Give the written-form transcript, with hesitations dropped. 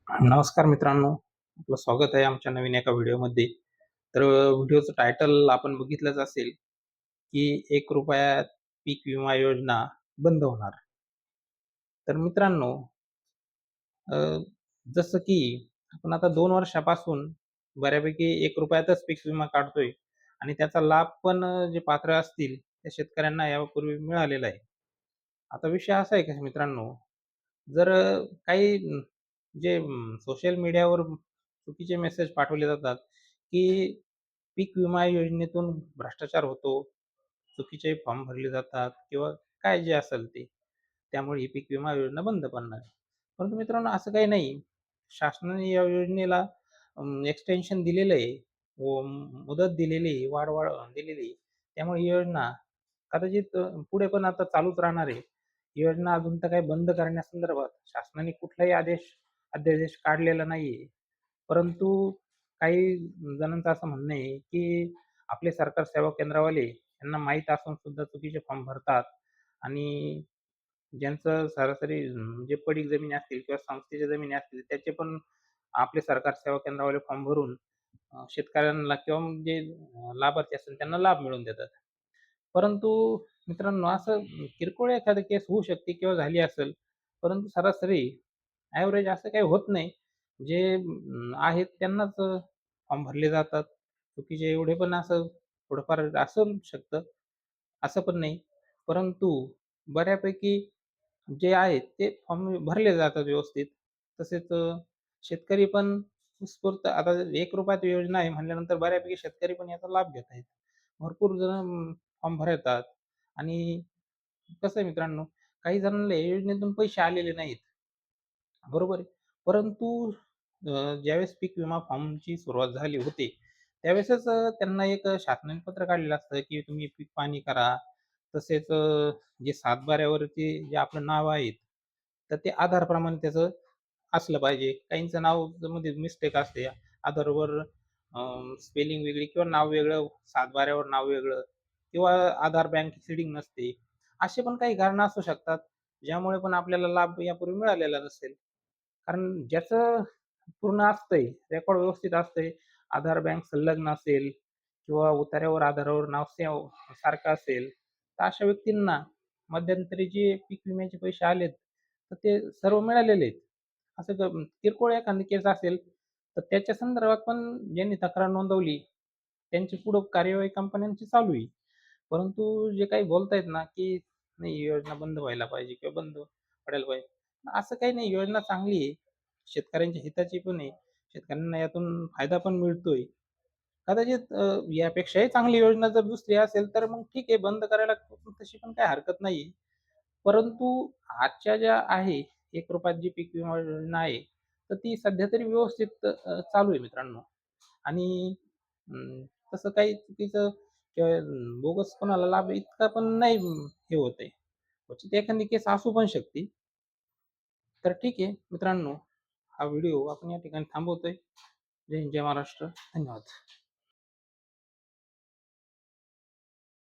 नमस्कार मित्रांनो, आपलं स्वागत आहे आमच्या नवीन एका व्हिडिओमध्ये. तर व्हिडिओचं टायटल आपण बघितलंच असेल, की ₹1 पीक विमा योजना बंद होणार. तर मित्रांनो, अ, जसं की आपण आता 2 वर्षापासून बऱ्यापैकी ₹1तच पीक विमा काढतोय आणि त्याचा लाभ पण जे पात्र असतील त्या शेतकऱ्यांना यापूर्वी मिळालेला आहे. आता विषय असा आहे की मित्रांनो, जर काही जे सोशल मीडियावर चुकीचे मेसेज पाठवले जातात, की पीक विमा योजनेतून भ्रष्टाचार होतो, चुकीचे फॉर्म भरले जातात किंवा काय जे असेल ते. त्यामुळे ही पीक विमा योजना बंद पडणार आहे. परंतु मित्रांनो असं काही नाही. शासनाने या योजनेला एक्सटेन्शन दिलेलं आहे व मुदत दिलेली आहे, वाढ दिलेली आहे. त्यामुळे ही योजना कदाचित पुढे पण आता चालूच राहणार आहे. ही योजना अजून तर काही बंद करण्यासंदर्भात शासनाने कुठलाही अध्यादेश काढलेला नाहीये. परंतु काही जणांचं असं म्हणणं आहे, की आपले सरकार सेवा केंद्रवाले यांना माहीत असून सुद्धा चुकीचे फॉर्म भरतात आणि ज्यांचं सरासरी जे पडीक जमिनी असतील किंवा संस्थेच्या जमिनी असतील त्याचे पण आपले सरकार सेवा केंद्रावाले फॉर्म भरून शेतकऱ्यांना किंवा मग जे लाभार्थी असतील त्यांना लाभ मिळवून देतात. परंतु मित्रांनो असं किरकोळ एखादी केस होऊ शकते किंवा झाली असेल. परंतु सरासरी ॲव्हरेज असं काही होत नाही. जे आहेत त्यांनाच फॉर्म भरले जातात. चुकीचे एवढे पण असं थोडंफार असू शकतं. असं पण नाही. परंतु बऱ्यापैकी जे आहेत ते फॉर्म भरले जातात व्यवस्थित. तसेच शेतकरी पण उत्स्फूर्त आता ₹1 योजना आहे म्हटल्यानंतर बऱ्यापैकी शेतकरी पण याचा लाभ घेत आहेत. भरपूर जण फॉर्म भरतात आणि कसं आहे मित्रांनो, काही जणांना या योजनेतून पैसे आलेले नाहीत. बरोबर आहे. परंतु ज्यावेळेस पीक विमा फॉर्मची सुरुवात झाली होती, त्यावेळेसच त्यांना एक शासनाने पत्र काढलेलं असतं, की तुम्ही पीक पाहणी करा. तसेच जे सातबाऱ्यावरती जे आपलं नाव आहे, तर ते आधारप्रमाणे त्याचं असलं पाहिजे. काहींचं नाव मध्ये मिस्टेक असते. आधारवर स्पेलिंग वेगळी किंवा नाव वेगळं, सातबाऱ्यावर नाव वेगळं किंवा आधार बँक सीडिंग नसते. असे पण काही कारणं असू शकतात, ज्यामुळे पण आपल्याला लाभ यापूर्वी मिळालेला नसेल. कारण ज्याचं पूर्ण असतंय, रेकॉर्ड व्यवस्थित असतंय, आधार बँक संलग्न असेल किंवा उतार्यावर आधारावर नाव सारखं असेल, तर अशा व्यक्तींना मध्यंतरी जे पीक विम्याचे पैसे आलेत, तर ते सर्व मिळालेले आहेत. असं किरकोळ एखादी केस असेल, तर त्याच्या संदर्भात पण ज्यांनी तक्रार नोंदवली, त्यांची पुढं कार्यवाही कंपन्यांची चालू आहे. परंतु जे काही बोलतायत ना, की नाही ही योजना बंद व्हायला पाहिजे किंवा बंद पडायला पाहिजे. असं काही नाही, योजना चांगली आहे. शेतकऱ्यांच्या हिताची पण आहे. शेतकऱ्यांना यातून फायदा पण मिळतोय. कदाचित यापेक्षाही चांगली योजना जर दुसरी असेल, तर मग ठीक आहे बंद करायला तशी पण काही हरकत नाहीये. परंतु आजच्या ज्या आहे ₹1 जी पीक विमा योजना आहे, तर ती सध्या तरी व्यवस्थित चालू आहे मित्रांनो. आणि तसं काही चुकीचं किंवा बोगस कोणाला लाभ इतका पण नाही हे होत आहे. क्वचित एखादी केस असू पण शकते. तर ठीक आहे मित्रांनो, हा व्हिडिओ आपण या ठिकाणी थांबवतोय. जय हिंद, जय महाराष्ट्र. धन्यवाद.